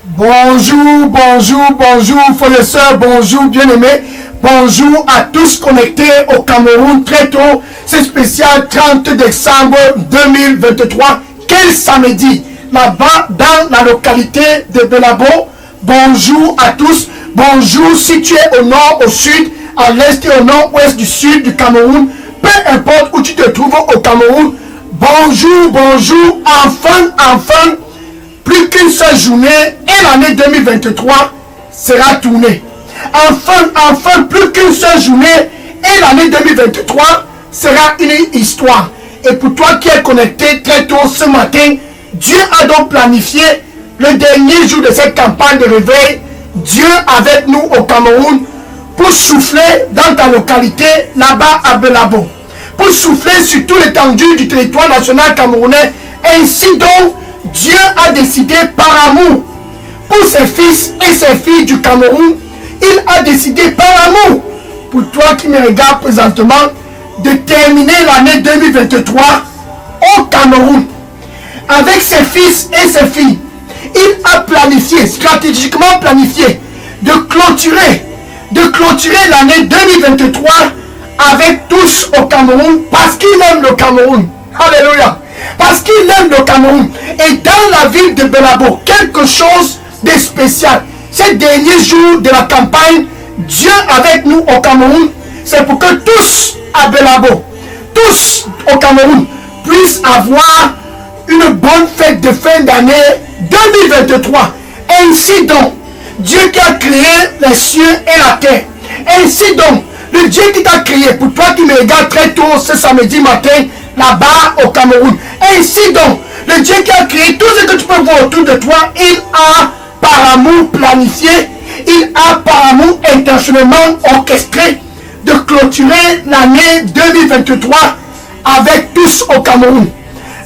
Bonjour, frères et sœurs, bonjour, bien-aimés. Bonjour à tous connectés au Cameroun très tôt. C'est spécial 30 décembre 2023. Quel samedi, là-bas dans la localité de Belabo. Bonjour à tous. Bonjour si tu es au nord, au sud, à l'est et au nord-ouest du sud du Cameroun. Peu importe où tu te trouves au Cameroun. Bonjour, enfin. Plus qu'une seule journée et l'année 2023 sera tournée. Enfin, plus qu'une seule journée et l'année 2023 sera une histoire. Et pour toi qui es connecté très tôt ce matin, Dieu a donc planifié le dernier jour de cette campagne de réveil. Dieu avec nous au Cameroun pour souffler dans ta localité là-bas à Belabo. Pour souffler sur tout l'étendue du territoire national camerounais. Ainsi donc, Dieu a décidé par amour pour ses fils et ses filles du Cameroun. Il a décidé par amour pour toi qui me regardes présentement de terminer l'année 2023 au Cameroun. Avec ses fils et ses filles, il a planifié, stratégiquement planifié, de clôturer l'année 2023 avec tous au Cameroun parce qu'il aime le Cameroun. Alléluia. Parce qu'il aime le Cameroun. Et dans la ville de Belabo, quelque chose de spécial. Ces derniers jours de la campagne, Dieu avec nous au Cameroun, c'est pour que tous à Belabo, tous au Cameroun, puissent avoir une bonne fête de fin d'année 2023. Ainsi donc, Dieu qui a créé les cieux et la terre. Ainsi donc, le Dieu qui t'a créé, pour toi qui me regardes très tôt ce samedi matin, là-bas au Cameroun. Ainsi donc, le Dieu qui a créé tout ce que tu peux voir autour de toi, il a par amour planifié, il a par amour intentionnellement orchestré de clôturer l'année 2023 avec tous au Cameroun.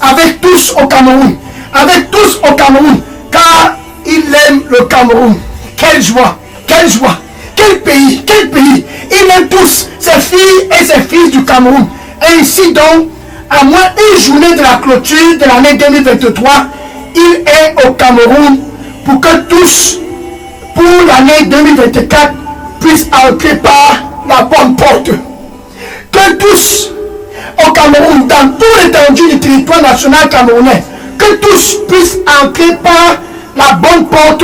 Avec tous au Cameroun. Avec tous au Cameroun. Car il aime le Cameroun. Quelle joie, quelle joie. Quel pays, quel pays. Il aime tous ses filles et ses fils du Cameroun. Ainsi donc, à moins une journée de la clôture de l'année 2023, il est au Cameroun pour que tous, pour l'année 2024, puissent entrer par la bonne porte. Que tous au Cameroun, dans tout l'étendue du territoire national camerounais, que tous puissent entrer par la bonne porte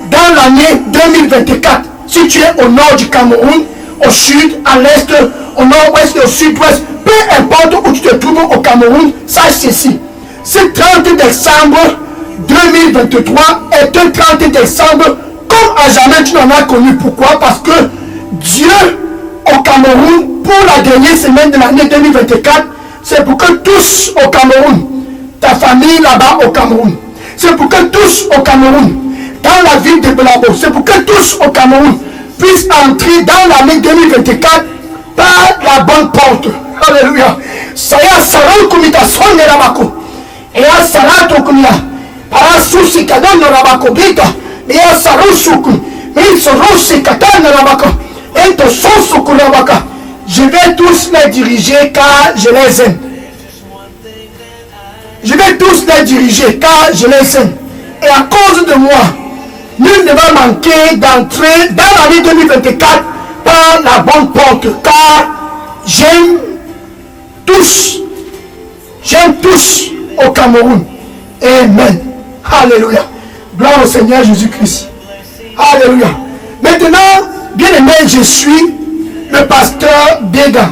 dans l'année 2024. Si tu es au nord du Cameroun, au sud, à l'est, au nord-ouest et au sud-ouest, peu importe où tu te trouves au Cameroun, sache ceci. Ce 30 décembre 2023 est un 30 décembre comme à jamais tu n'en as connu. Pourquoi? Parce que Dieu au Cameroun, pour la dernière semaine de l'année 2024, c'est pour que tous au Cameroun, ta famille là-bas au Cameroun, c'est pour que tous au Cameroun, dans la ville de Belabo, c'est pour que tous au Cameroun puissent entrer dans l'année 2024 par la bonne porte. Alléluia. Saya sarau kumita sonne rabako. Ea sarato kumia. Para susi kadano rabako bita. Ea sarau suku. Mais sorosi katana rabako. Ento sosu kurabaka. Je vais tous les diriger car je les aime. Je vais tous les diriger car je les aime. Et à cause de moi, nul ne va manquer d'entrer dans l'année 2024 par la bonne porte. Car j'aime tous au Cameroun. Amen. Alléluia. Gloire au Seigneur Jésus-Christ. Alléluia. Maintenant, bien aimé, je suis le pasteur Béga.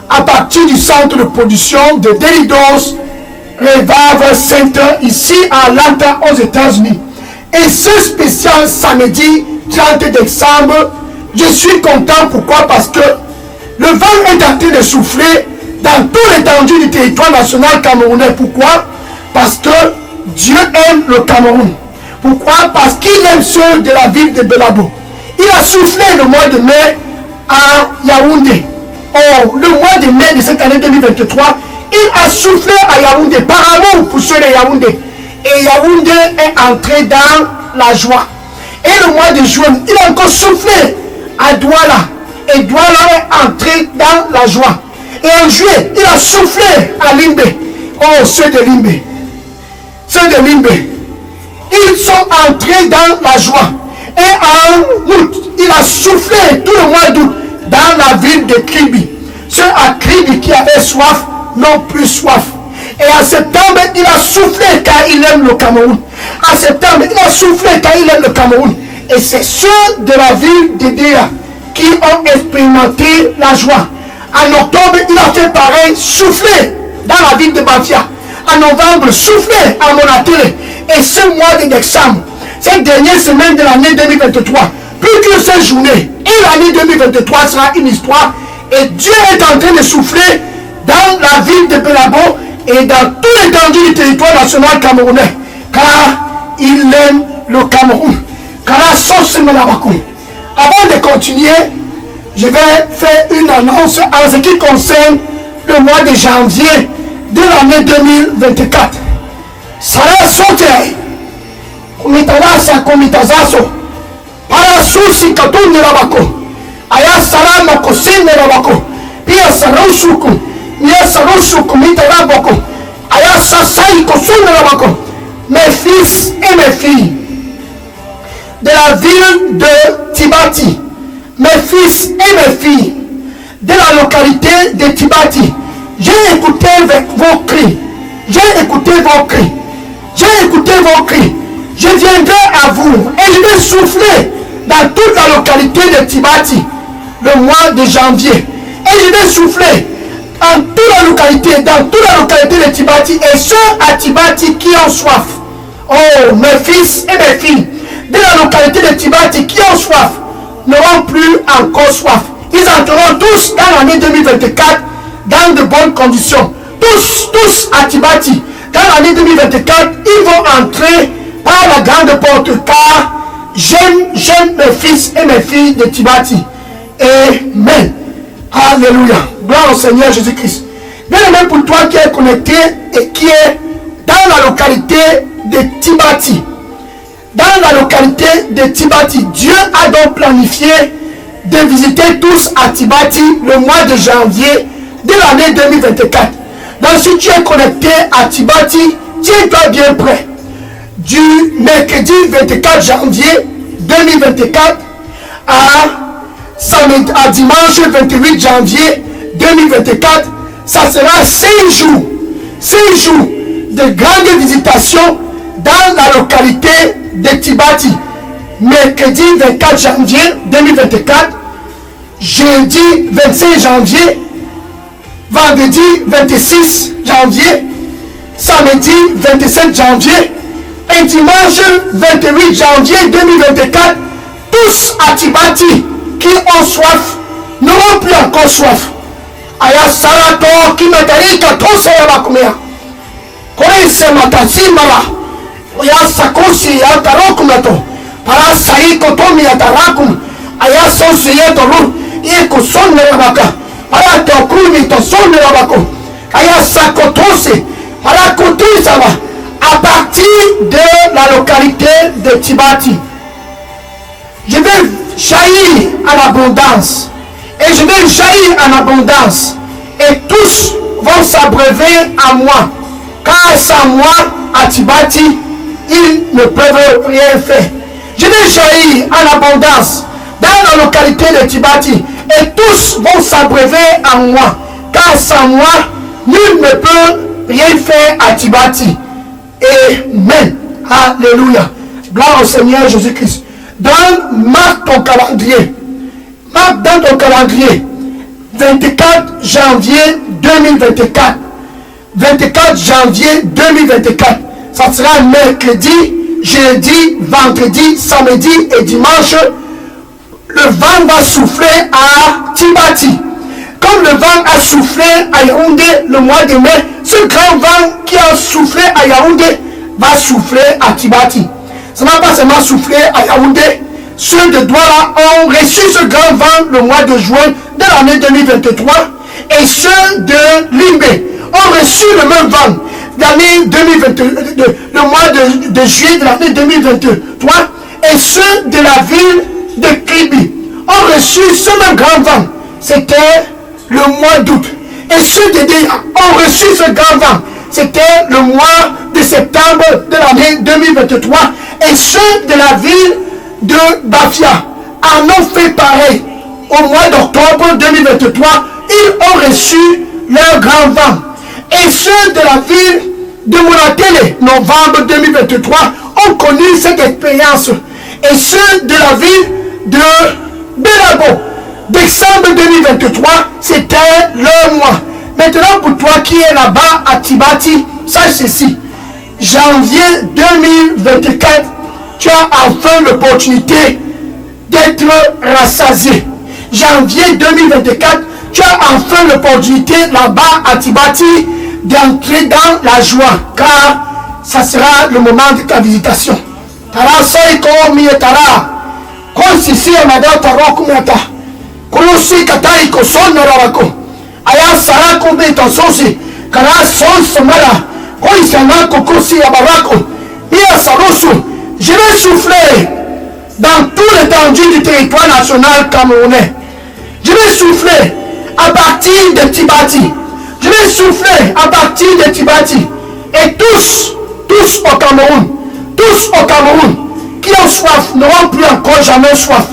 À partir du centre de production de Delidos Revival Center, ici à Atlanta, aux États-Unis. Et ce spécial samedi 30 décembre, je suis content. Pourquoi? Parce que le vent est en train de souffler dans tout l'étendue du territoire national camerounais. Pourquoi? Parce que Dieu aime le Cameroun. Pourquoi? Parce qu'il aime ceux de la ville de Belabo. Il a soufflé le mois de mai à Yaoundé. Oh, le mois de mai de cette année 2023, il a soufflé à Yaoundé par amour pour ceux de Yaoundé. Et Yaoundé est entré dans la joie. Et le mois de juin, il a encore soufflé à Douala. Et Douala est entré dans la joie. Et en juillet, il a soufflé à Limbe. Oh, ceux de Limbe. Ceux de Limbe. Ils sont entrés était dans la joie. Et en août, il a soufflé tout le mois d'août dans la ville de Kribi. Ceux à Kribi qui avaient soif n'ont plus soif. Et en septembre, il a soufflé car il aime le Cameroun. En septembre, il a soufflé car il aime le Cameroun. Et c'est ceux de la ville d'Edea qui ont expérimenté la joie. En octobre, il a fait pareil, souffler dans la ville de Bafia. En novembre, souffler à Monatel. Et ce mois de décembre, cette dernière semaine de l'année 2023, plus que cette journée, et l'année 2023 sera une histoire. Et Dieu est en train de souffler dans la ville de Belabo et dans tout l'étendue du territoire national camerounais. Car il aime le Cameroun. Car la sauce me la vacuum. Avant de continuer, je vais faire une annonce en ce qui concerne le mois de janvier de l'année 2024. Sara sote kumitanasa kumitazaso para susi katuni rabako aya salama kosene rabako pia sarusuku nia sarusuku mitarabako aya sasai kosene rabako. Mes fils et mes filles de la ville de Tibati, mes fils et mes filles de la localité de Tibati, j'ai écouté vos cris, j'ai écouté vos cris, j'ai écouté vos cris. Je viendrai à vous et je vais souffler dans toute la localité de Tibati le mois de janvier. Et je vais souffler dans toute la localité de Tibati et ceux à Tibati qui ont soif. Oh, mes fils et mes filles de la localité de Tibati qui ont soif n'auront plus encore soif. Ils entreront tous dans l'année 2024 dans de bonnes conditions. Tous à Tibati. Dans l'année 2024, ils vont entrer par la grande porte car j'aime mes fils et mes filles de Tibati. Amen. Alléluia. Gloire au Seigneur Jésus-Christ. Bien aimé pour toi qui est connecté et qui est dans la localité de Tibati. Dans la localité de Tibati, Dieu a donc planifié de visiter tous à Tibati le mois de janvier de l'année 2024. Donc si tu es connecté à Tibati, tiens-toi bien prêt. Du mercredi 24 janvier 2024 à dimanche 28 janvier 2024, ça sera 5 jours de grande visitation dans la localité de Tibati. Mercredi 24 janvier 2024, jeudi 25 janvier, vendredi 26 janvier, samedi 27 janvier et dimanche 28 janvier 2024, tous à Tibati qui ont soif n'auront plus encore soif. Aya salato qui metarika tose ya bakumea. Koise matasi mala. Oya sakosi ya tarokumato. Para saiko tomi ya tarakum. Aya sosi ya toru. Iko sonne ya baka. Para tokumi to sonne ya bako. Aya sakotose. Para kutizama. À partir de la localité de Tibati, je vais jaillir en abondance. Et je vais jaillir en abondance. Et tous vont s'abreuver à moi. Car sans moi, à Tibati, ils ne peuvent rien faire. Je vais jaillir en abondance dans la localité de Tibati. Et tous vont s'abreuver à moi. Car sans moi, nul ne peut rien faire à Tibati. Amen. Alléluia. Gloire au Seigneur Jésus-Christ. Marque ton calendrier. Marque dans ton calendrier. 24 janvier 2024. 24 janvier 2024. Ça sera mercredi, jeudi, vendredi, samedi et dimanche. Le vent va souffler à Tibati. Comme le vent a soufflé à Yaoundé le mois de mai, ce grand vent qui a soufflé à Yaoundé va souffler à Tibati. Ça n'a pas seulement soufflé à Yaoundé. Ceux de Douala ont reçu ce grand vent le mois de juin de l'année 2023 et ceux de Limbé ont reçu le même vent l'année 2022, le mois de juillet de l'année 2023 et ceux de la ville de Kribi ont reçu ce même grand vent. C'était le mois d'août. Et ceux de Déa ont reçu ce grand vent. C'était le mois de septembre de l'année 2023 et ceux de la ville de Bafia en ont fait pareil. Au mois d'octobre 2023, ils ont reçu leur grand vent. Et ceux de la ville de Monatele, novembre 2023, ont connu cette expérience. Et ceux de la ville de Belabo, décembre 2023, c'était leur mois. Maintenant, pour toi qui es là-bas à Tibati, sache ceci. Janvier 2024, tu as enfin l'opportunité d'être rassasié. Janvier 2024, tu as enfin l'opportunité là-bas à Tibati d'entrer dans la joie, car ça sera le moment de ta visitation. Tara soiko mietara, konsisi amada taro kumata, kolosi katai kosona rawako, aya sarako betososi, kara son somara, koisana kokosi abarako, ia sarosu. Je vais souffler dans tout l'étendue du territoire national camerounais. Je vais souffler à partir de Tibati. Je vais souffler à partir de Tibati. Et tous au Cameroun, qui ont soif, n'auront plus encore jamais soif.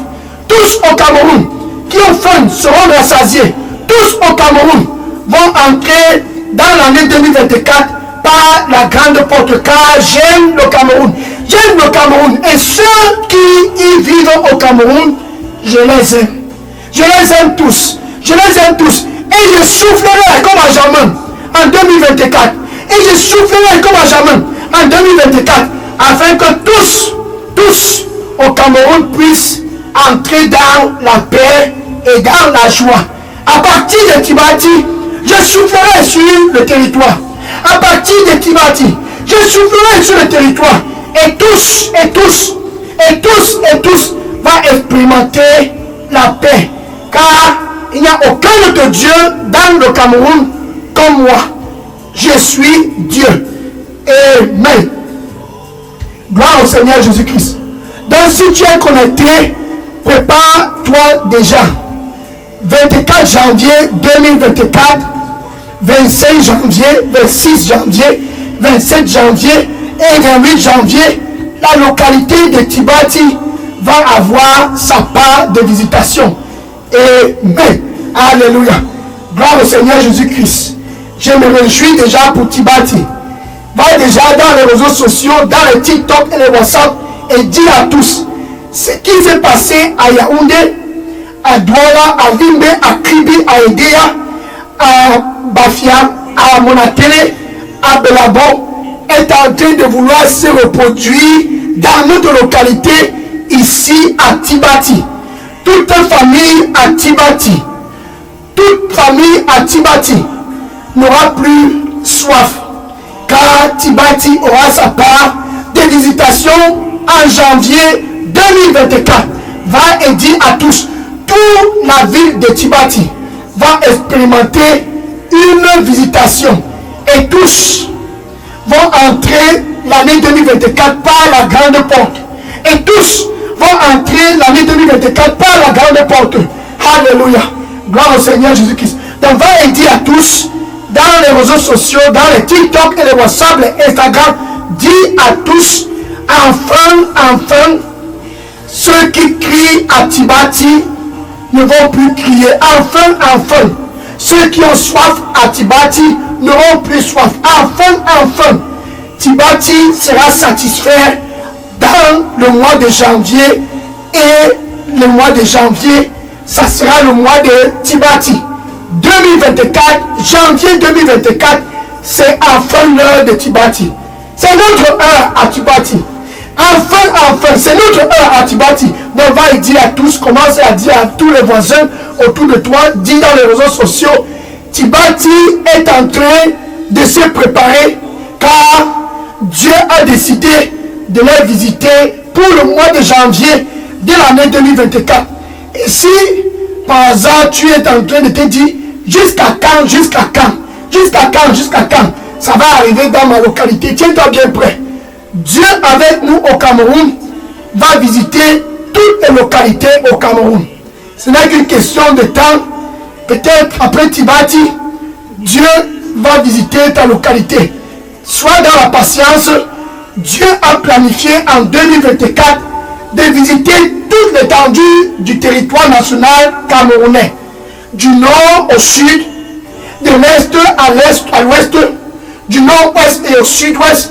Tous au Cameroun, qui ont faim, seront rassasiés. Tous au Cameroun vont entrer dans l'année 2024 par la grande porte, car j'aime le Cameroun. J'aime le Cameroun. Et ceux qui y vivent au Cameroun, je les aime. Je les aime tous. Je les aime tous. Et je soufflerai comme à jamais en 2024. Et je soufflerai comme à jamais en 2024. Afin que tous au Cameroun puissent entrer dans la paix et dans la joie. À partir de Tibati, je soufflerai sur le territoire. À partir de Tibati, je soufflerai sur le territoire. Et tous vont expérimenter la paix. Car il n'y a aucun autre Dieu dans le Cameroun comme moi. Je suis Dieu. Amen. Gloire au Seigneur Jésus-Christ. Donc si tu es connecté, prépare-toi déjà. 24 janvier 2024, 25 janvier, 26 janvier, 27 janvier et 28 janvier, la localité de Tibati va avoir sa part de visitation. Amen. Alléluia. Gloire au Seigneur Jésus-Christ. Je me réjouis déjà pour Tibati. Va déjà dans les réseaux sociaux, dans les TikTok et les WhatsApp et dis à tous ce qui s'est passé à Yaoundé, à Douala, à Limbe, à Kribi, à Edea, à Bafia, à Monatele, à Belabo est en train de vouloir se reproduire dans notre localité ici à Tibati. Toute famille à Tibati, n'aura plus soif, car Tibati aura sa part de visitation en janvier 2024. Va et dit à tous, toute la ville de Tibati va expérimenter une visitation et tous vont entrer l'année 2024 par la grande porte. Et tous vont entrer l'année 2024 par la grande porte. Alléluia. Gloire au Seigneur Jésus-Christ. Donc va et dire à tous, dans les réseaux sociaux, dans les TikTok et les WhatsApp, les Instagram, dis à tous, enfin, ceux qui crient à Tibati ne vont plus crier. Enfin, ceux qui ont soif à Tibati n'auront plus soif. Enfin, Tibati sera satisfait dans le mois de janvier. Et le mois de janvier, ça sera le mois de Tibati. 2024, janvier 2024, c'est enfin l'heure de Tibati. C'est notre heure à Tibati. Enfin, c'est notre heure à Tibati. Donc va et dire à tous, commence à dire à tous les voisins autour de toi, dis dans les réseaux sociaux, Tibati est en train de se préparer car Dieu a décidé de les visiter pour le mois de janvier de l'année 2024. Et si par hasard tu es en train de te dire jusqu'à quand, ça va arriver dans ma localité, tiens-toi bien prêt. Dieu avec nous au Cameroun va visiter toutes les localités au Cameroun. Ce n'est qu'une question de temps. Peut-être après Tibati, Dieu va visiter ta localité. soit dans la patience, Dieu a planifié en 2024 de visiter toute l'étendue du territoire national camerounais, du nord au sud, de l'est à l'ouest, du nord-ouest et au sud-ouest.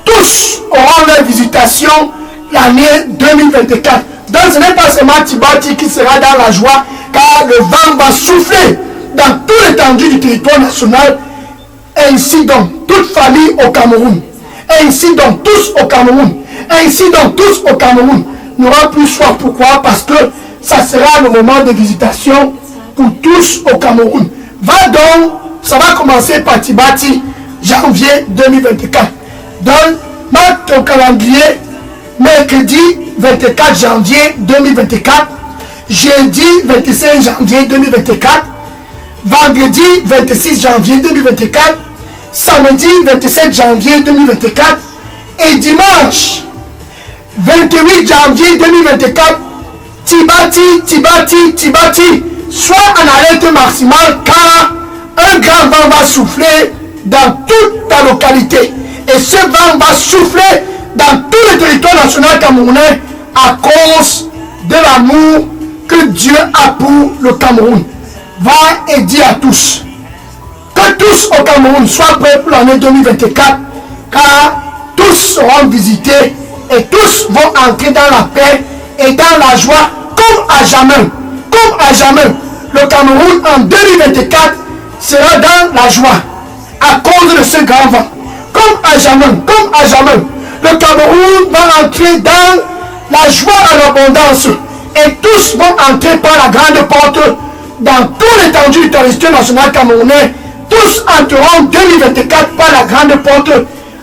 Tous auront leur visitation l'année 2024. Donc ce n'est pas seulement Tibati qui sera dans la joie, car le vent va souffler dans toute l'étendue du territoire national. Ainsi donc, toute famille au Cameroun, ainsi donc tous au Cameroun, ainsi donc tous au Cameroun n'aura plus soif. Pourquoi? Parce que ça sera le moment de visitation pour tous au Cameroun. Va donc, ça va commencer par Tibati, janvier 2024. Donc, marque ton calendrier, mercredi 24 janvier 2024, jeudi 25 janvier 2024, vendredi 26 janvier 2024, samedi 27 janvier 2024 et dimanche 28 janvier 2024, Tibati, soit en alerte maximale car un grand vent va souffler dans toute ta localité. Et ce vent va souffler dans tout le territoire national camerounais à cause de l'amour que Dieu a pour le Cameroun. Va et dis à tous que tous au Cameroun soient prêts pour l'année 2024, car tous seront visités et tous vont entrer dans la paix et dans la joie comme à jamais. Comme à jamais, le Cameroun en 2024 sera dans la joie à cause de ce grand vent. Comme à jamais, le Cameroun va entrer dans la joie en abondance et tous vont entrer par la grande porte dans tout l'étendue du territoire national camerounais. Tous entreront en 2024 par la grande porte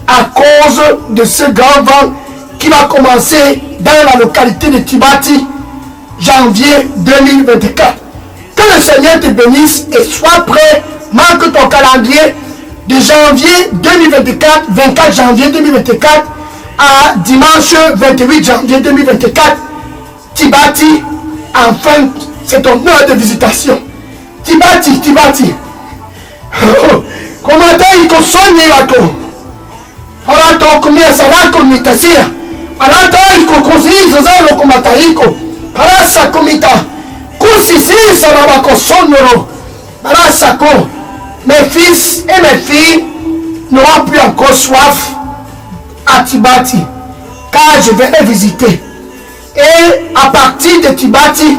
à cause de ce grand vent qui va commencer dans la localité de Tibati, janvier 2024. Que le Seigneur te bénisse et sois prêt. Marque ton calendrier de janvier 2024, 24 janvier 2024 à dimanche 28 janvier 2024. Tibati, enfin, c'est ton heure de visitation. Tibati. Comment il consonne là-dedans? Alors, ton combien ça va comme mitasia? Alors, il conseille le comataïko. Alors, ça comita. Consissi, ça va consonner. Alors, ça co. Mes fils et mes filles n'auront plus encore soif à Tibati, car je vais les visiter. Et à partir de Tibati,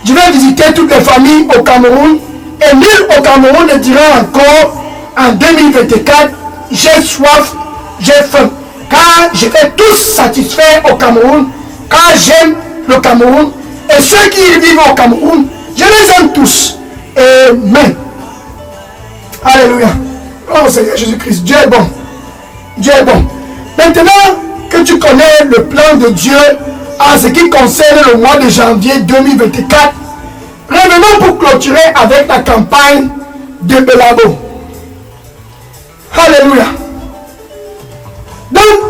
je vais visiter toutes les familles au Cameroun. Et nul au Cameroun ne dira encore en 2024, j'ai soif, j'ai faim. Car je vais tous satisfaire au Cameroun, car j'aime le Cameroun. Et ceux qui vivent au Cameroun, je les aime tous. Amen. Alléluia. Oh Seigneur Jésus-Christ, Dieu est bon. Dieu est bon. Maintenant que tu connais le plan de Dieu en ce qui concerne le mois de janvier 2024, revenons pour clôturer avec la campagne de Belabo. Alléluia. Donc,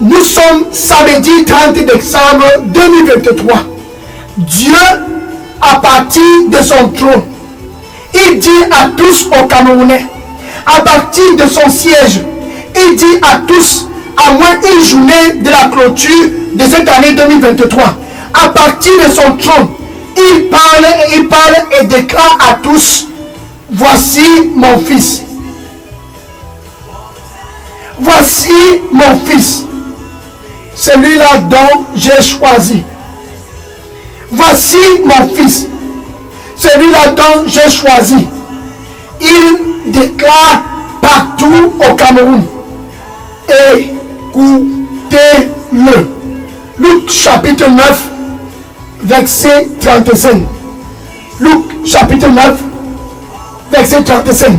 nous sommes samedi 30 décembre 2023. Dieu, à partir de son trône, il dit à tous aux Camerounais, à partir de son siège, il dit à tous, à moins une journée de la clôture de cette année 2023, à partir de son trône, il parle et déclare à tous, voici mon fils. Voici mon fils, celui-là dont j'ai choisi. Voici mon fils, celui-là dont j'ai choisi. Il déclare partout au Cameroun. Écoutez-le. Luc chapitre 9, verset 35. Luc chapitre 9, verset 35.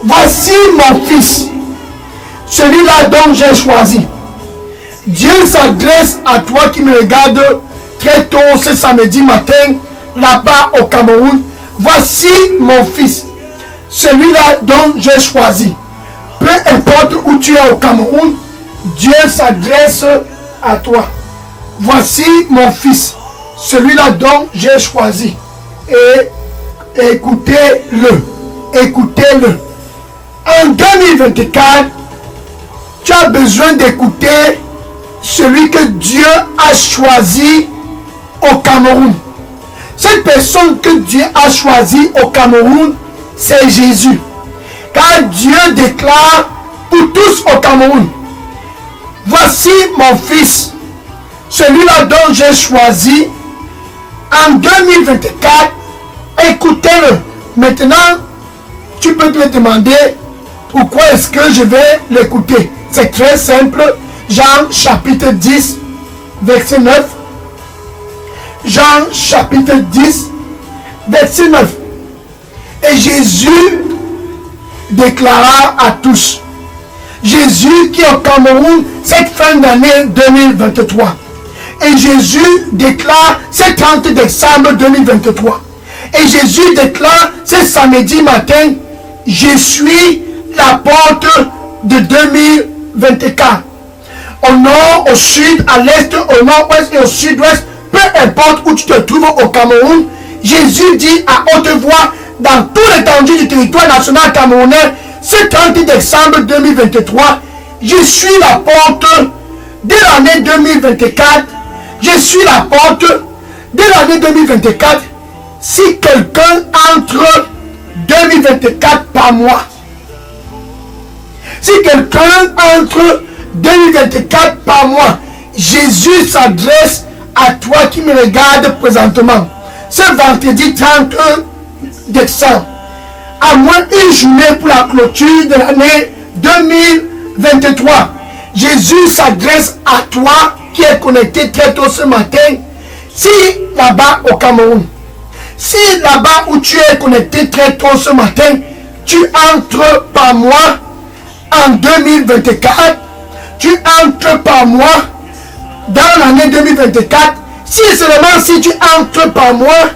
Voici mon fils, celui-là dont j'ai choisi. Dieu s'adresse à toi qui me regarde très tôt ce samedi matin, là-bas au Cameroun. Voici mon fils, celui-là dont j'ai choisi. Peu importe où tu es au Cameroun, Dieu s'adresse à toi. Voici mon fils, celui-là dont j'ai choisi. Et écoutez-le. Écoutez-le. En 2024, tu as besoin d'écouter celui que Dieu a choisi au Cameroun. Cette personne que Dieu a choisi au Cameroun, c'est Jésus. Car Dieu déclare pour tous au Cameroun, voici mon fils, celui-là dont j'ai choisi en 2024, écoutez-le. Maintenant, tu peux te demander pourquoi est-ce que je vais l'écouter. C'est très simple. Jean chapitre 10, verset 9. Jean chapitre 10, verset 9. Et Jésus déclara à tous. Jésus qui est au Cameroun cette fin d'année 2023. Et Jésus déclare ce 30 décembre 2023. Et Jésus déclare ce samedi matin, je suis la porte de 2024. Au nord, au sud, à l'est, au nord-ouest et au sud-ouest, peu importe où tu te trouves au Cameroun, Jésus dit à haute voix dans tout l'étendue du territoire national camerounais, ce 30 décembre 2023, je suis la porte de l'année 2024. Je suis la porte de l'année 2024. Si quelqu'un entre 2024 par mois, si quelqu'un entre 2024 par mois, Jésus s'adresse à toi qui me regarde présentement. Ce vendredi 30 décembre, à moins une journée pour la clôture de l'année 2023, Jésus s'adresse à toi qui est connecté très tôt ce matin. Si là-bas au Cameroun, si là-bas où tu es connecté très tôt ce matin, tu entres par mois en 2024, tu entres par mois dans l'année 2024, si seulement si tu entres par mois,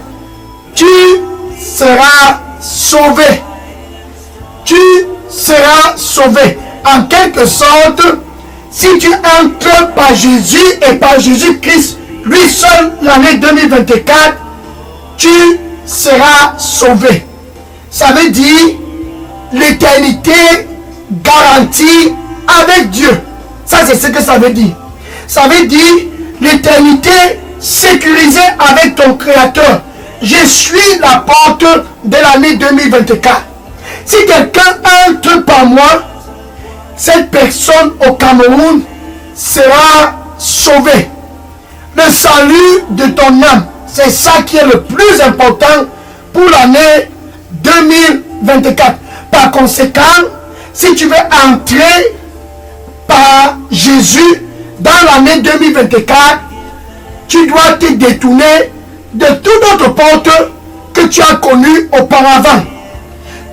tu seras sauvé. Tu seras sauvé. En quelque sorte, si tu entres par Jésus et par Jésus-Christ, lui seul, l'année 2024, tu seras sauvé. Ça veut dire l'éternité garantie avec Dieu. Ça, c'est ce que ça veut dire. Ça veut dire l'éternité sécurisée avec ton Créateur. Je suis la porte de l'année 2024. Si quelqu'un entre par moi, cette personne au Cameroun sera sauvée. Le salut de ton âme, c'est ça qui est le plus important pour l'année 2024. Par conséquent, si tu veux entrer par Jésus dans l'année 2024, tu dois te détourner de toute autre porte que tu as connue auparavant.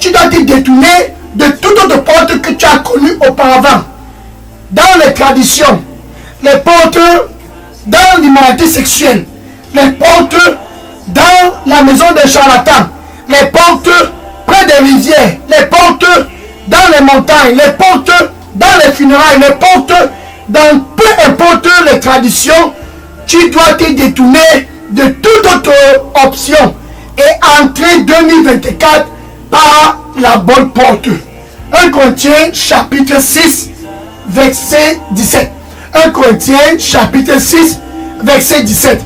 Tu dois te détourner de toute autre porte que tu as connue auparavant. Dans les traditions, les portes dans l'immoralité sexuelle, les portes dans la maison des charlatans, les portes près des rivières, les portes dans les montagnes, les portes dans les funérailles, les portes dans peu importe les traditions, tu dois te détourner de toute autre option et entrer 2024 par la bonne porte. 1 Corinthiens chapitre 6 verset 17. 1 Corinthiens chapitre 6 verset 17.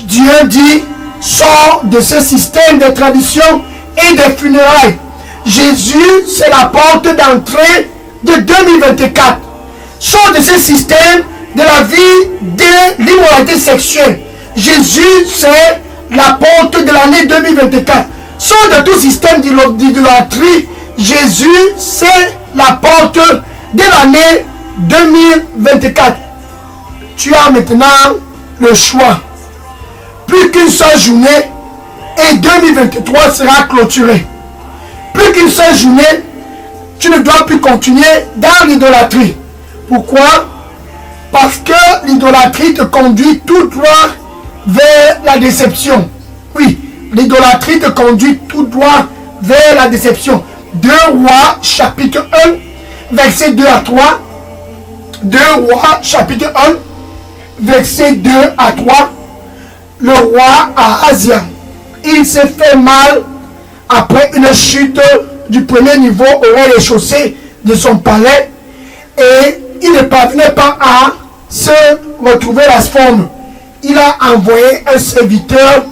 Dieu dit, sors de ce système de tradition et de funérailles. Jésus, c'est la porte d'entrée de 2024. Sors de ce système de la vie de l'immoralité sexuelle. Jésus, c'est la porte de l'année 2024. Sors de tout système d'idolâtrie. Jésus, c'est la porte de l'année 2024. Tu as maintenant le choix. Plus qu'une seule journée et 2023 sera clôturé. Plus qu'une seule journée, tu ne dois plus continuer dans l'idolâtrie. Pourquoi? Parce que l'idolâtrie te conduit tout droit vers la déception. Oui, l'idolâtrie te conduit tout droit vers la déception. 2 Rois chapitre 1, verset 2 à 3. 2 Rois chapitre 1, verset 2 à 3. Le roi Ahazia, il s'est fait mal après une chute du premier niveau au rez-de-chaussée de son palais. et il ne parvenait pas à se retrouver la forme. Il a envoyé un serviteur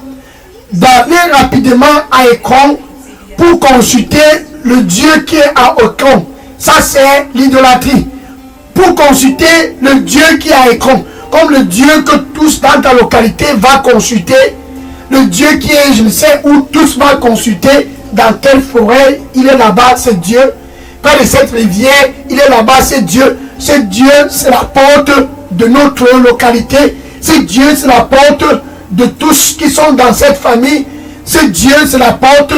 d'aller rapidement à Écron pour consulter le Dieu qui est à Écron. Ça, c'est l'idolâtrie. Pour consulter le Dieu qui est à Écron, comme le Dieu que tous dans ta localité va consulter, le Dieu qui est, je ne sais où, tous vont consulter, dans quelle forêt, il est là-bas, c'est Dieu. Près de cette rivière, il est là-bas, c'est Dieu. C'est Dieu, c'est la porte de notre localité. C'est Dieu, c'est la porte de tous qui sont dans cette famille. C'est Dieu, c'est la porte.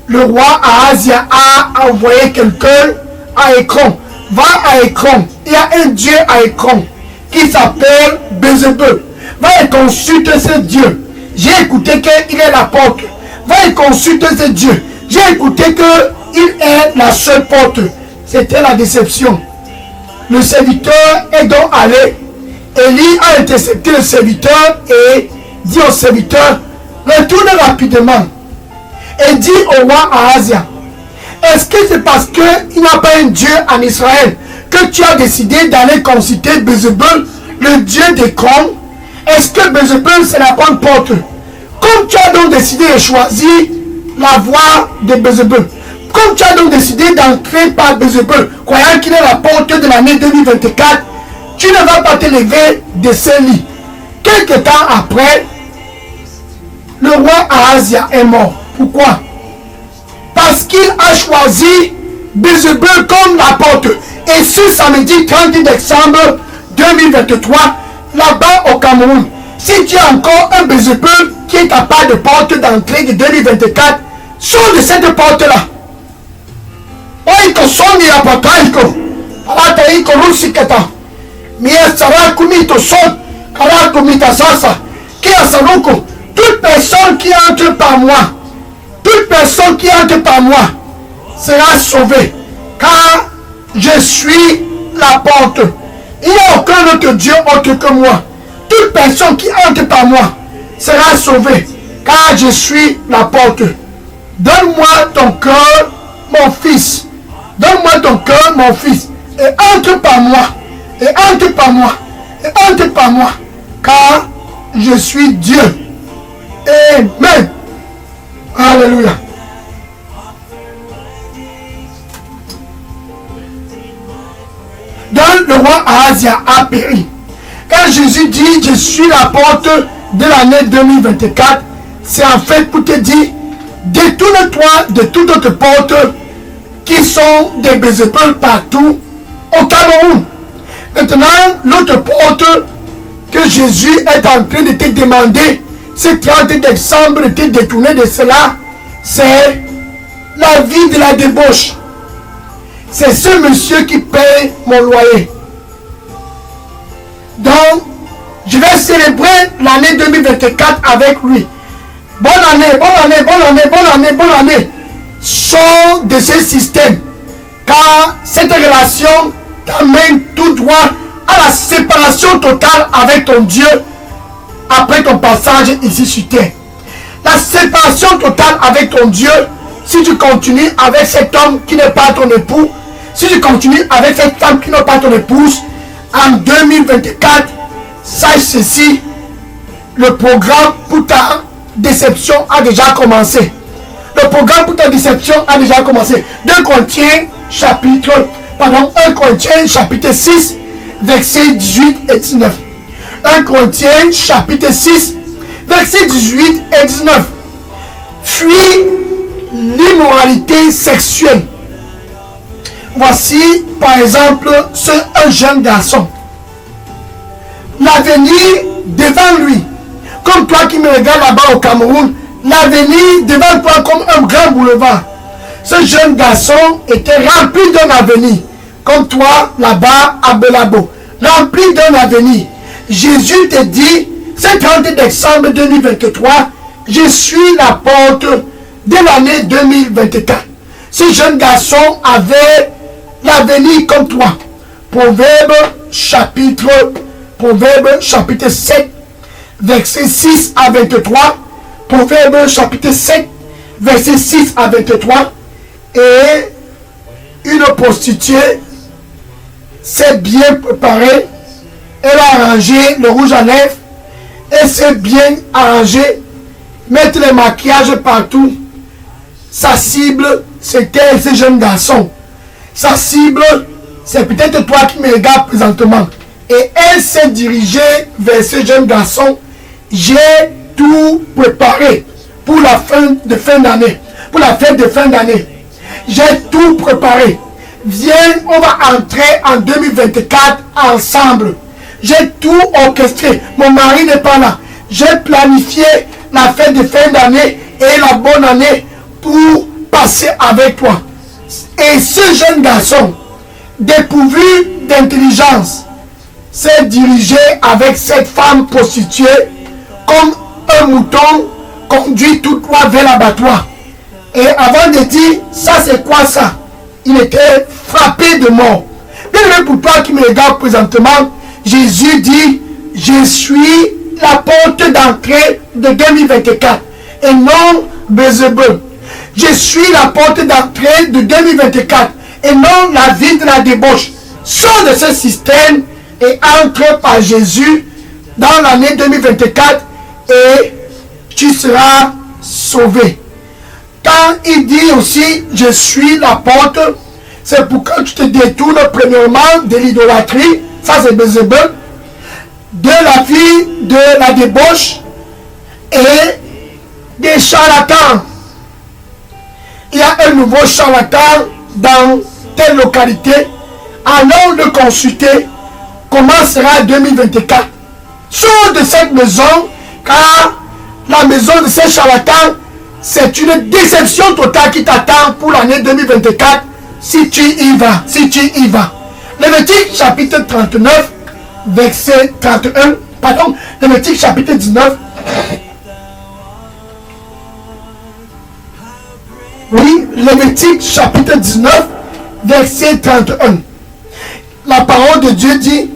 Le roi Ahazia a envoyé quelqu'un à Écron. Va à Écron. Il y a un Dieu à Écron qui s'appelle Bézébeu. Va et consulte ce Dieu. J'ai écouté qu'il est la porte. Va et consulte ce Dieu. J'ai écouté qu'il est la seule porte. C'était la déception. Le serviteur est donc allé. Élie a intercepté le serviteur et dit au serviteur, retourne rapidement. Et dit au roi Ahazia, est-ce que c'est parce qu'il n'y a pas un Dieu en Israël que tu as décidé d'aller consulter Bézébul, le Dieu d'Écron? Est-ce que Bézébul c'est la bonne porte? Comme tu as donc décidé de choisir la voie de Bézébul, comme tu as donc décidé d'entrer par Bézébul, croyant qu'il est la porte de l'année 2024, tu ne vas pas te lever de ce lit. Quelque temps après, le roi Ahazia est mort. Pourquoi? Parce qu'il a choisi Bézébul comme la porte. Et ce samedi 30 décembre 2023, là-bas au Cameroun, si tu as encore un Bézébul qui est capable de porte d'entrée de 2024, sors de cette porte-là. Oiko soni la portaiko. Alata iko rusikata. Mia saraku mito son. Karaku mita sasa. Kia saruko. Toute personne qui entre par moi, toute personne qui entre par moi sera sauvée. Car je suis la porte. Il n'y a aucun autre Dieu autre que moi. Toute personne qui entre par moi sera sauvée. Car je suis la porte. Donne-moi ton cœur, mon fils. Donne-moi ton cœur, mon fils. Et entre par moi. Et entre par moi. Et entre par moi. Car je suis Dieu. Amen. Alléluia. Donc le roi Ahazia a péri. Quand Jésus dit je suis la porte de l'année 2024, c'est en fait pour te dire détourne-toi de toute autre porte qui sont des Bézébul partout au Cameroun. Maintenant, l'autre porte que Jésus est en train de te demander, ce 30 décembre, de te détourner de cela, c'est la vie de la débauche. C'est ce monsieur qui paye mon loyer. Donc, je vais célébrer l'année 2024 avec lui. Bonne année, bonne année, bonne année, bonne année, bonne année. Sors de ce système. Car cette relation t'amène tout droit à la séparation totale avec ton Dieu après ton passage ici sur terre. La séparation totale avec ton Dieu, si tu continues avec cet homme qui n'est pas ton époux, si tu continues avec cette femme qui n'est pas ton épouse, en 2024, sache ceci, le programme pour ta déception a déjà commencé. Le programme pour ta déception a déjà commencé. 1 Corinthiens chapitre 6, versets 18 et 19. 1 Corinthiens chapitre 6, versets 18 et 19. Fuis l'immoralité sexuelle. Voici par exemple un jeune garçon. L'avenir devant lui, comme toi qui me regardes là-bas au Cameroun, l'avenir devant toi comme un grand boulevard. Ce jeune garçon était rempli d'un avenir, comme toi là-bas à Belabo, rempli d'un avenir. Jésus te dit, ce 30 décembre 2023, je suis la porte de l'année 2024. Ce jeune garçon avait l'avenir comme toi. Proverbe chapitre 7, verset 6 à 23. Proverbe chapitre 7, verset 6 à 23. Et une prostituée s'est bien préparée. Elle a arrangé le rouge à lèvres. Elle s'est bien arrangée. Mettre le maquillage partout. Sa cible, c'était ce jeune garçon. Sa cible, c'est peut-être toi qui me regardes présentement. Et elle s'est dirigée vers ce jeune garçon. J'ai tout préparé pour la fin d'année. Pour la fête de fin d'année. J'ai tout préparé. Viens, on va entrer en 2024 ensemble. J'ai tout orchestré. Mon mari n'est pas là. J'ai planifié la fête de fin d'année et la bonne année pour passer avec toi. Et ce jeune garçon, dépourvu d'intelligence, s'est dirigé avec cette femme prostituée comme un mouton conduit tout droit vers l'abattoir. Et avant de dire, ça c'est quoi ça? Il était frappé de mort. Bien pour toi qui me regarde présentement, Jésus dit, je suis la porte d'entrée de 2024 et non Bézébul. Je suis la porte d'entrée de 2024 et non la vie de la débauche. Sors de ce système et entre par Jésus dans l'année 2024 et tu seras sauvé. Quand il dit aussi, je suis la porte, c'est pour que tu te détournes premièrement de l'idolâtrie, ça c'est Bézébul, de la vie de la débauche et des charlatans. Il y a un nouveau charlatan dans telle localité. Allons le consulter. Comment sera 2024? Sors de cette maison, car la maison de ces charlatans, c'est une déception totale qui t'attend pour l'année 2024 si tu y vas. Si tu y vas. Lévitique chapitre 39, verset 31. Pardon, Lévitique chapitre 19. Oui, Lévitique chapitre 19, verset 31. La parole de Dieu dit,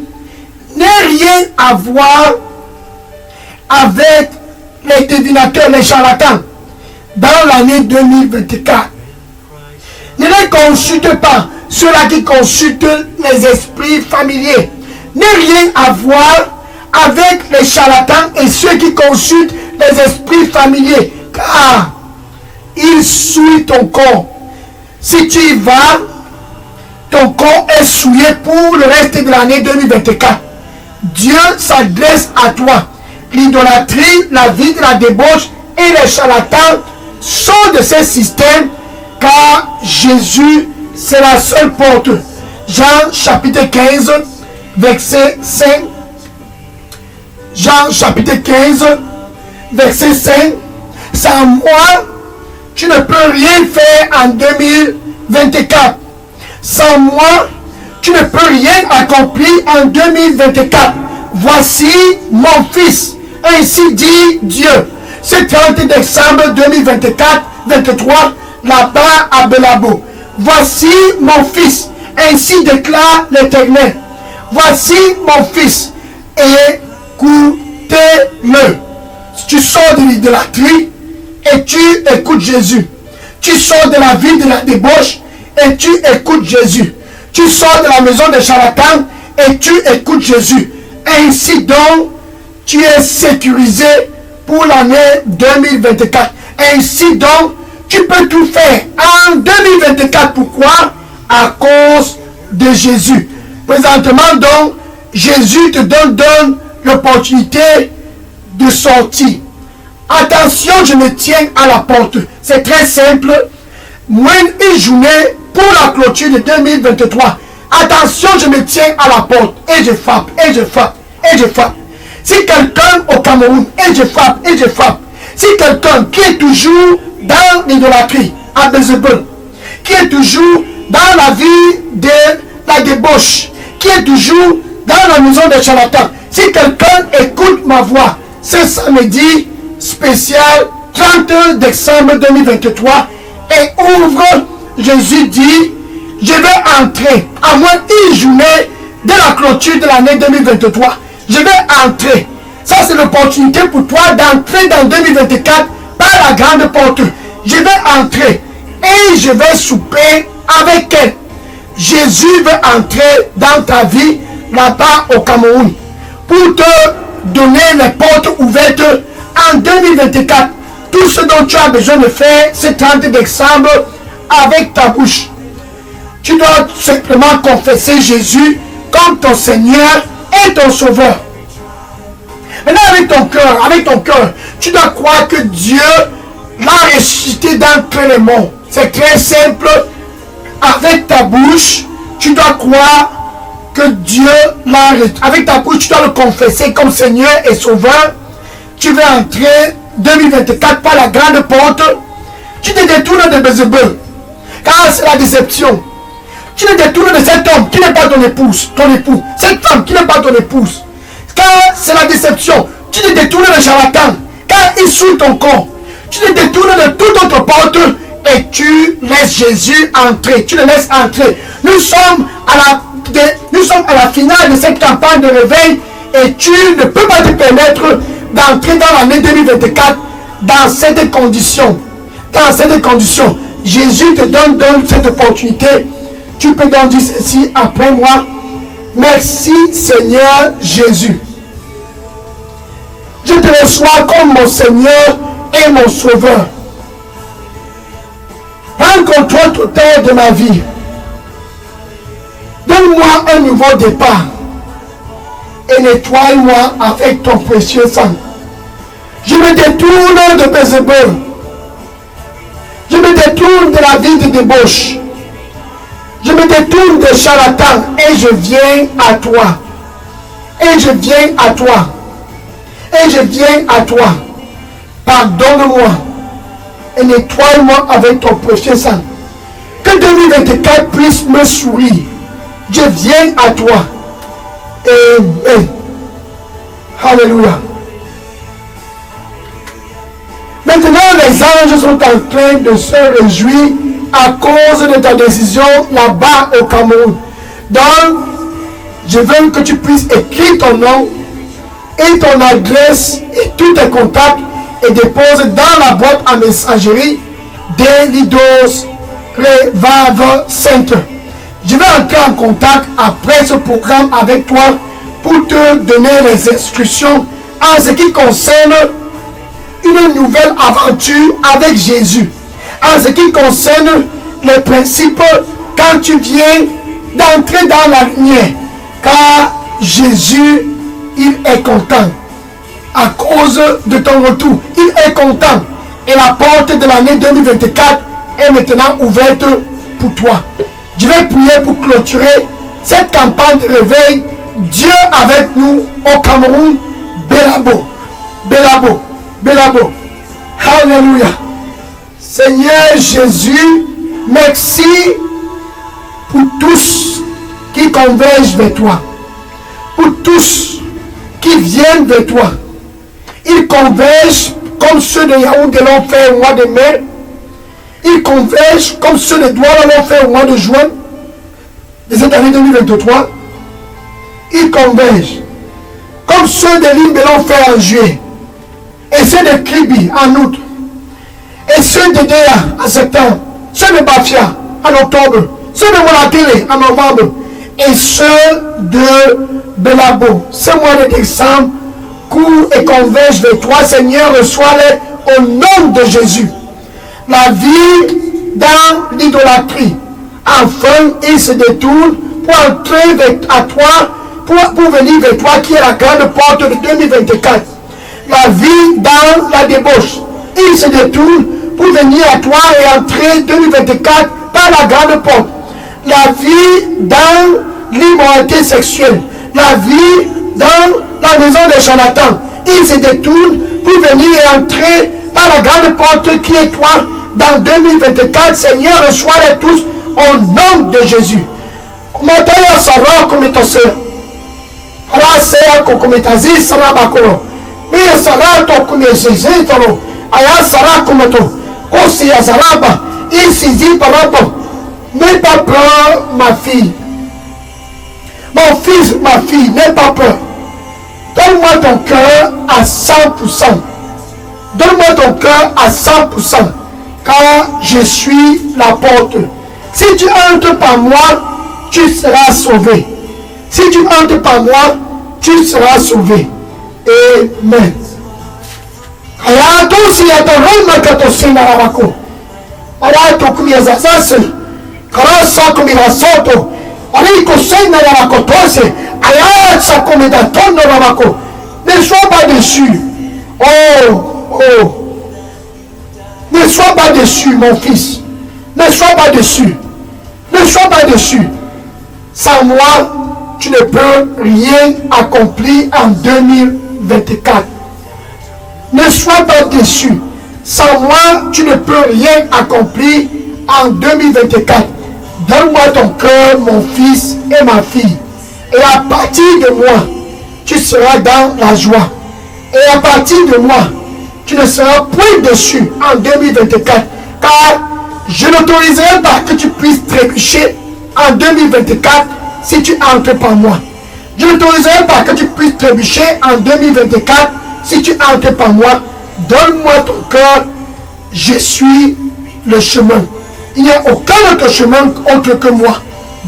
n'aie rien à voir avec les divinateurs, les charlatans, dans l'année 2024. Ne les consulte pas, ceux-là qui consultent les esprits familiers. N'aie rien à voir avec les charlatans et ceux qui consultent les esprits familiers, car ils souillent ton corps. Si tu y vas, ton corps est souillé pour le reste de l'année 2024. Dieu s'adresse à toi. L'idolâtrie, la vie de la débauche et les charlatans sont de ces systèmes, car Jésus, c'est la seule porte. Jean chapitre 15, verset 5. Jean chapitre 15, verset 5. Sans moi, tu ne peux rien faire en 2024. Sans moi, tu ne peux rien accomplir en 2024. Voici mon fils. Ainsi dit Dieu. Ce 30 décembre 2024-23, là-bas à Belabo. Voici mon fils. Ainsi déclare l'Éternel. Voici mon fils. Écoutez-le. Tu sors de l'idolâtrie et tu écoutes Jésus. Tu sors de la vie de la débauche et tu écoutes Jésus. Tu sors de la maison des charlatans et tu écoutes Jésus. Ainsi donc, tu es sécurisé pour l'année 2024. Ainsi donc, tu peux tout faire en 2024. Pourquoi? À cause de Jésus. Présentement donc, Jésus te donne l'opportunité de sortir. Attention, je me tiens à la porte. C'est très simple. Moins une journée pour la clôture de 2023. Attention, je me tiens à la porte. Et je frappe, et je frappe, et je frappe. Si quelqu'un au Cameroun, et je frappe, et je frappe. Si quelqu'un qui est toujours dans l'idolâtrie, à Bézébul, qui est toujours dans la vie de la débauche, qui est toujours dans la maison des charlatans, si quelqu'un écoute ma voix, ce samedi spécial 30 décembre 2023 et ouvre, Jésus dit, je vais entrer à moins une journée de la clôture de l'année 2023. Je vais entrer. Ça c'est l'opportunité pour toi d'entrer dans 2024 par la grande porte. Je vais entrer et je vais souper avec elle. Jésus veut entrer dans ta vie là-bas au Cameroun pour te donner les portes ouvertes en 2024. Tout ce dont tu as besoin de faire, c'est 30 décembre avec ta bouche. Tu dois simplement confesser Jésus comme ton Seigneur et ton Sauveur. Maintenant, avec ton cœur, tu dois croire que Dieu l'a ressuscité d'entre les morts. C'est très simple. Avec ta bouche, tu dois croire que Dieu l'a ressuscité. Avec ta bouche, tu dois le confesser comme Seigneur et Sauveur. Tu veux entrer 2024 par la grande porte. Tu te détournes de Bézébul, car c'est la déception. Tu te détournes de cet homme qui n'est pas ton épouse, ton époux. Cette femme qui n'est pas ton épouse, car c'est la déception. Tu te détournes de charlatan, car il souille ton corps. Tu te détournes de toute autre porte et tu laisses Jésus entrer. Tu le laisses entrer. Nous sommes à la finale de cette campagne de réveil et tu ne peux pas te permettre d'entrer dans l'année 2024 dans cette condition. Dans cette condition, Jésus te donne donc cette opportunité. Tu peux donc dire ceci après moi. Merci Seigneur Jésus. Je te reçois comme mon Seigneur et mon Sauveur. Prends contrôle total de ma vie. Donne-moi un nouveau départ et nettoie-moi avec ton précieux sang. Je me détourne de Bézébul. Je me détourne de la vie de débauche. Je me détourne de charlatan et je viens à toi. Et je viens à toi. Et je viens à toi. Pardonne-moi et nettoie-moi avec ton précieux sang. Que 2024 puisse me sourire. Je viens à toi. Amen. Alléluia. Maintenant, les anges sont en train de se réjouir à cause de ta décision là-bas au Cameroun. Donc, je veux que tu puisses écrire ton nom et ton adresse et tous tes contacts et dépose dans la boîte à messagerie d'Elidos Revival Center. Je vais entrer en contact après ce programme avec toi pour te donner les instructions en ce qui concerne une nouvelle aventure avec Jésus. En ce qui concerne les principes quand tu viens d'entrer dans la lumière. Car Jésus, il est content. À cause de ton retour, il est content. Et la porte de l'année 2024 est maintenant ouverte pour toi. Je vais prier pour clôturer cette campagne de réveil. Dieu avec nous au Cameroun. Belabo, Belabo, Belabo. Alléluia. Seigneur Jésus, merci pour tous qui convergent vers toi. Pour tous qui viennent vers toi. Ils convergent comme ceux de Yaoundé l'ont fait au mois de mai. Ils convergent comme ceux de Douala l'ont fait au mois de juin de cette année 2023. Ils convergent comme ceux de Limbe l'ont fait en juillet. Et ceux de Kribi en août. Et ceux de Déa en septembre. Ceux de Bafia en octobre. Ceux de Molatele en novembre. Et ceux de Belabo, ce mois de décembre, courent et convergent vers toi, Seigneur, reçois-les au nom de Jésus. La vie dans l'idolâtrie. Enfin, ils se détournent pour entrer à toi, pour venir vers toi qui est la grande porte de 2024. La vie dans la débauche. Ils se détournent pour venir à toi et entrer 2024 par la grande porte. La vie dans l'immoralité sexuelle. La vie dans la maison des charlatans. Ils se détournent pour venir et entrer par la grande porte qui est toi dans 2024. Seigneur, reçois-les tous au nom de Jésus. Mataya sara komitose. Ala seya kokomitazi sara bakoro. Mia sara to kumyesezi toro. Aya sara komoto. Kosi ya saraba. Isizi parapo. N'aie pas peur, ma fille. Mon fils, ma fille, n'aie pas peur. Donne-moi ton cœur à 100%. Donne-moi ton cœur à 100%. Car je suis la porte. Si tu entres par moi, tu seras sauvé. Si tu entres par moi, tu seras sauvé. Amen. Aya tosi ya toroma katosinga rabako. Aya tokumi ya zazase. Karasa kumi la soto. Ari kosenga ya rakotose. Aya sakumi da tondo rabako. Ne sois pas déçu. Oh. Ne sois pas déçu, mon fils. Ne sois pas déçu. Ne sois pas déçu. Sans moi, tu ne peux rien accomplir en 2024. Ne sois pas déçu. Sans moi, tu ne peux rien accomplir en 2024. Donne-moi ton cœur, mon fils et ma fille. Et à partir de moi, tu seras dans la joie. Et à partir de moi, tu ne seras point déçu en 2024. Car je n'autoriserai pas que tu puisses trébucher en 2024 si tu entres par moi. Je n'autoriserai pas que tu puisses trébucher en 2024 si tu entres par moi. Donne-moi ton cœur, je suis le chemin. Il n'y a aucun autre chemin autre que moi.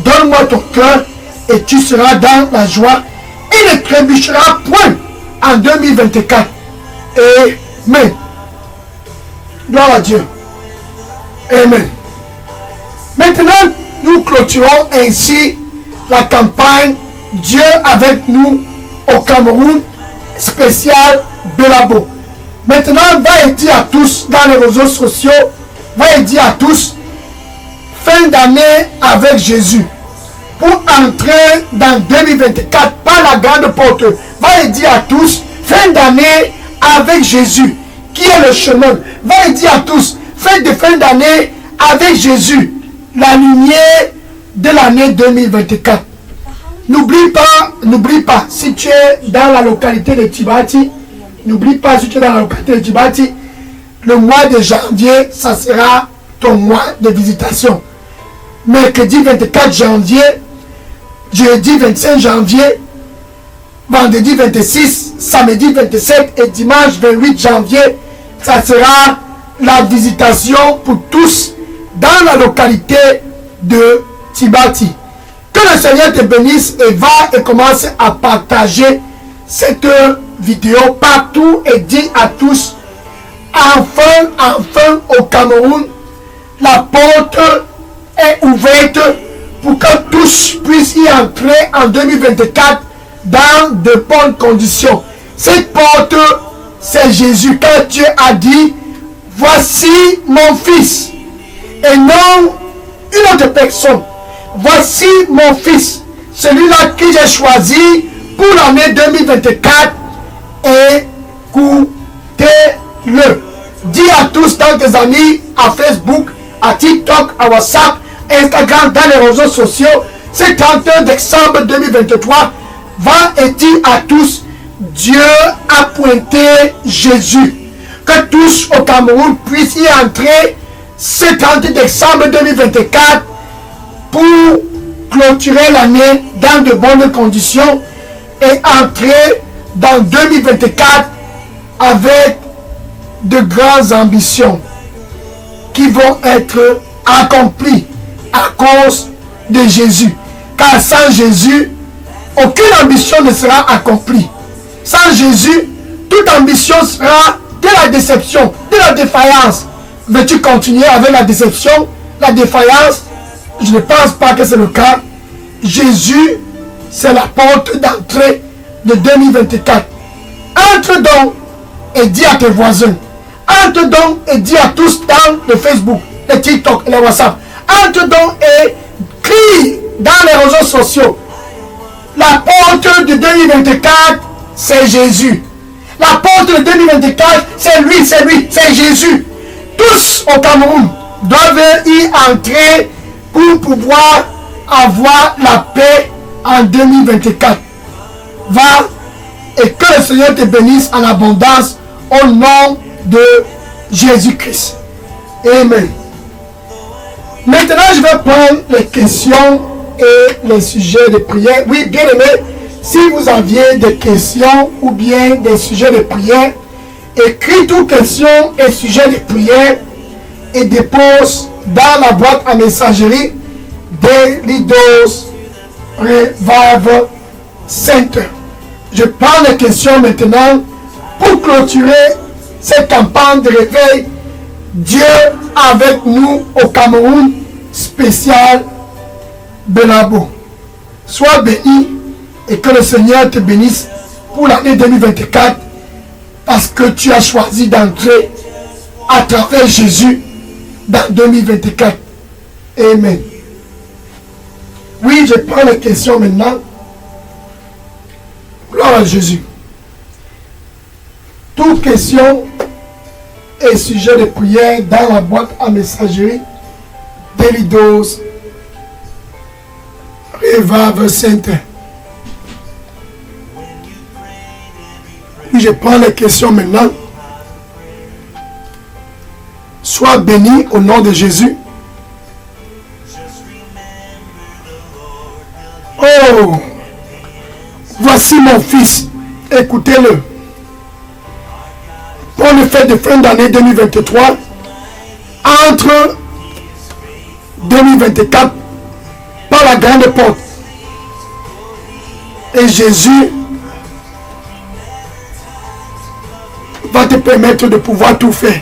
Donne-moi ton cœur et tu seras dans la joie et ne trébucheras point en 2024. Amen. Gloire à Dieu. Amen. Maintenant, nous clôturons ainsi la campagne Dieu avec nous au Cameroun, spécial Belabo. Maintenant, va et dire à tous dans les réseaux sociaux, va et dire à tous, fin d'année avec Jésus. Pour entrer dans 2024 par la grande porte, va et dire à tous, fin d'année avec Jésus, qui est le chemin. Va et dire à tous, fête de fin d'année avec Jésus, la lumière de l'année 2024. N'oublie pas, si tu es dans la localité de Tibati, n'oublie pas, si tu es dans la localité de Tibati, le mois de janvier, ça sera ton mois de visitation. Mercredi 24 janvier, jeudi 25 janvier, vendredi 26, samedi 27 et dimanche 28 janvier, ça sera la visitation pour tous dans la localité de Tibati. Que le Seigneur te bénisse et va et commence à partager cette vidéo partout et dis à tous, enfin au Cameroun, la porte est ouverte pour que tous puissent y entrer en 2024 dans de bonnes conditions. Cette porte, c'est Jésus. Quand Dieu a dit, voici mon fils, et non une autre personne. Voici mon fils, celui-là que j'ai choisi pour l'année 2024. Écoutez-le. Dis à tous dans tes amis, à Facebook, à TikTok, à WhatsApp, Instagram, dans les réseaux sociaux, ce 31 décembre 2023, va et dis à tous, Dieu a pointé Jésus. Que tous au Cameroun puissent y entrer ce 30 décembre 2024 pour clôturer l'année dans de bonnes conditions et entrer dans 2024 avec de grandes ambitions qui vont être accomplies à cause de Jésus. Car sans Jésus, aucune ambition ne sera accomplie. Sans Jésus, toute ambition sera de la déception, de la défaillance. Veux-tu continuer avec la déception, la défaillance? Je ne pense pas que c'est le cas. Jésus, c'est la porte d'entrée de 2024. Entre donc et dis à tes voisins. Entre donc et dis à tous dans le Facebook, le TikTok et le WhatsApp. Entre donc et crie dans les réseaux sociaux. La porte de 2024, c'est Jésus. La porte de 2024, c'est lui, c'est Jésus. Tous au Cameroun doivent y entrer pour pouvoir avoir la paix en 2024. Va et que le Seigneur te bénisse en abondance au nom de Jésus-Christ. Amen. Maintenant, je vais prendre les questions et les sujets de prière. Oui, bien aimé, si vous aviez des questions ou bien des sujets de prière, écris toutes questions et sujets de prière et dépose dans la boîte à messagerie des Leaders Révave Sainte. Je prends les questions maintenant pour clôturer cette campagne de réveil. Dieu avec nous au Cameroun, spécial Belabo. Sois béni et que le Seigneur te bénisse pour l'année 2024 parce que tu as choisi d'entrer à travers Jésus dans 2024. Amen. Oui, je prends les questions maintenant. Gloire à Jésus. Toute question et sujet de prière dans la boîte à messagerie d'Elidos Révave Sainte. Je prends les questions maintenant. Sois béni au nom de Jésus. Oh, voici mon fils. Écoutez-le. Pour le fête de fin d'année 2023, entre 2024 par la grande porte. Et Jésus va te permettre de pouvoir tout faire.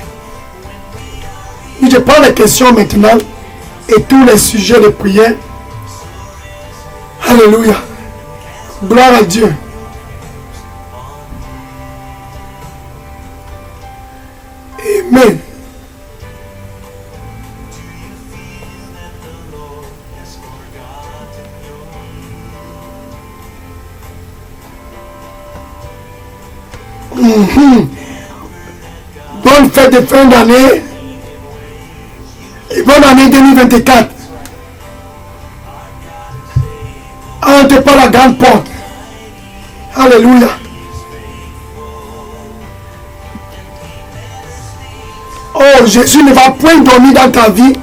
Je prends les questions maintenant et tous les sujets de prière. Alléluia. Gloire à Dieu. Amen. Bonne fête de fin d'année et bonne année 2024. Entre par la grande porte. Alléluia. Oh, Jésus ne va point dormir dans ta vie.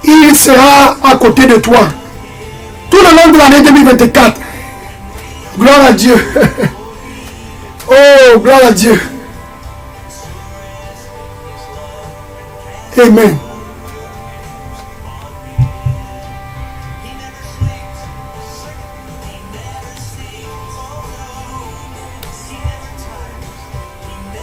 Il sera à côté de toi. Tout le long de l'année 2024. Gloire à Dieu. Oh, gloire à Dieu. Amen.